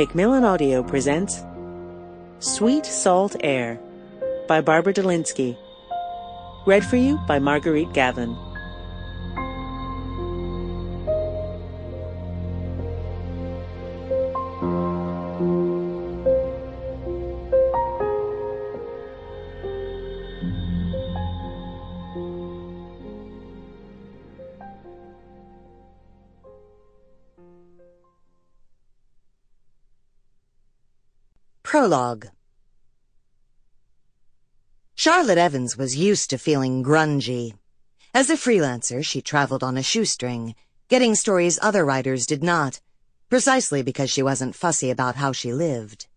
Macmillan Audio presents Sweet Salt Air by Barbara Delinsky. Read for you by Marguerite Gavin. Prologue. Charlotte Evans was used to feeling grungy. As a freelancer, she traveled on a shoestring, getting stories other writers did not, precisely because she wasn't fussy about how she lived.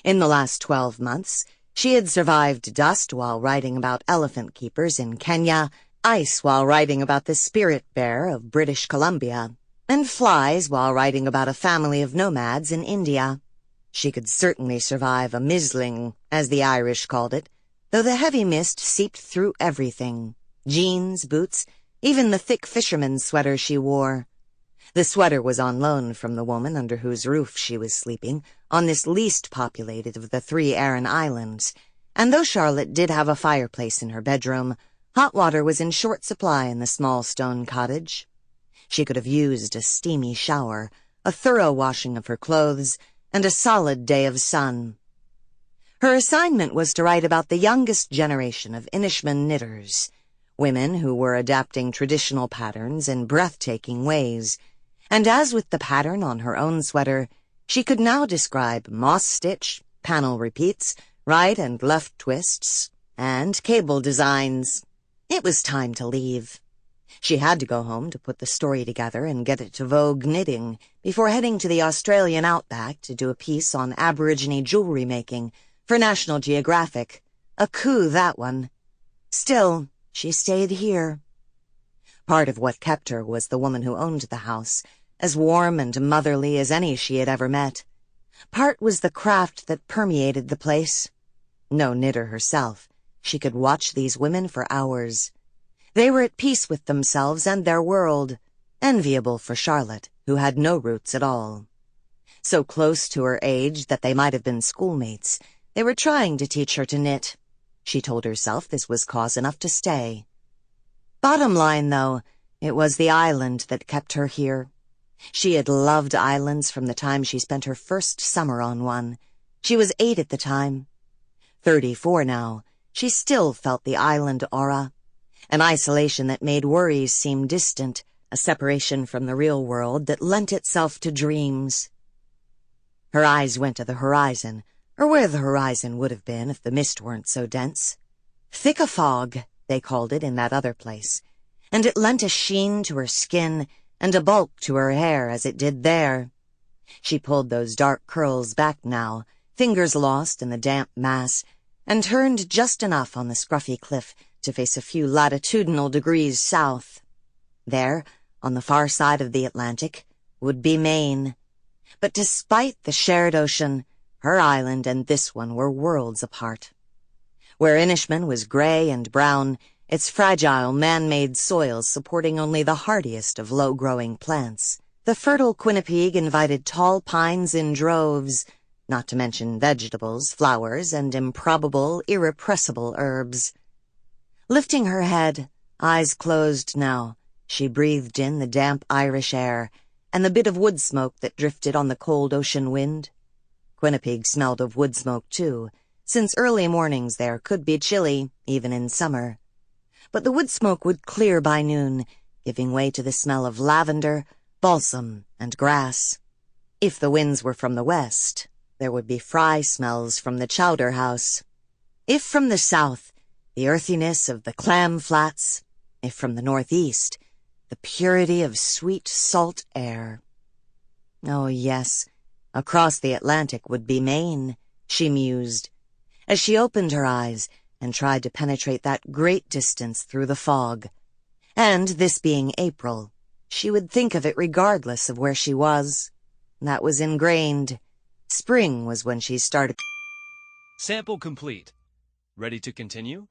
In the last 12 months, she had survived dust while writing about elephant keepers in Kenya, ice while writing about the spirit bear of British Columbia, and flies while writing about a family of nomads in India. She could certainly survive a mizzling, as the Irish called it, though the heavy mist seeped through everything. Jeans, boots, even the thick fisherman's sweater she wore. The sweater was on loan from the woman under whose roof she was sleeping, on this least populated of the 3 Aran Islands, and though Charlotte did have a fireplace in her bedroom, hot water was in short supply in the small stone cottage. She could have used a steamy shower, a thorough washing of her clothes, and a solid day of sun. Her assignment was to write about the youngest generation of Inishman knitters, women who were adapting traditional patterns in breathtaking ways, and as with the pattern on her own sweater, she could now describe moss stitch, panel repeats, right and left twists, and cable designs. It was time to leave. She had to go home to put the story together and get it to Vogue Knitting before heading to the Australian outback to do a piece on Aborigine jewelry making for National Geographic. A coup, that one. Still, she stayed here. Part of what kept her was the woman who owned the house, as warm and motherly as any she had ever met. Part was the craft that permeated the place. No knitter herself, she could watch these women for hours. They were at peace with themselves and their world, enviable for Charlotte, who had no roots at all. So close to her age that they might have been schoolmates, they were trying to teach her to knit. She told herself this was cause enough to stay. Bottom line, though, it was the island that kept her here. She had loved islands from the time she spent her first summer on one. She was 8 at the time. 34 now, she still felt the island aura. An isolation that made worries seem distant, a separation from the real world that lent itself to dreams. Her eyes went to the horizon, or where the horizon would have been if the mist weren't so dense. Thick a fog, they called it in that other place, and it lent a sheen to her skin and a bulk to her hair as it did there. She pulled those dark curls back now, fingers lost in the damp mass, and turned just enough on the scruffy cliff to face a few latitudinal degrees south. There, on the far side of the Atlantic, would be Maine. But despite the shared ocean, her island and this one were worlds apart. Where Inishman was gray and brown, its fragile man-made soils supporting only the hardiest of low-growing plants, the fertile Quinnipiac invited tall pines in droves, not to mention vegetables, flowers, and improbable, irrepressible herbs. Lifting her head, eyes closed now, she breathed in the damp Irish air and the bit of wood smoke that drifted on the cold ocean wind. Quinnipiac smelled of wood smoke, too, since early mornings there could be chilly, even in summer. But the wood smoke would clear by noon, giving way to the smell of lavender, balsam, and grass. If the winds were from the west, there would be fry smells from the chowder house. If from the south, the earthiness of the clam flats, if from the northeast, the purity of sweet salt air. Oh, yes, across the Atlantic would be Maine, she mused, as she opened her eyes and tried to penetrate that great distance through the fog. And this being April, she would think of it regardless of where she was. That was ingrained. Spring was when she started. Sample complete. Ready to continue?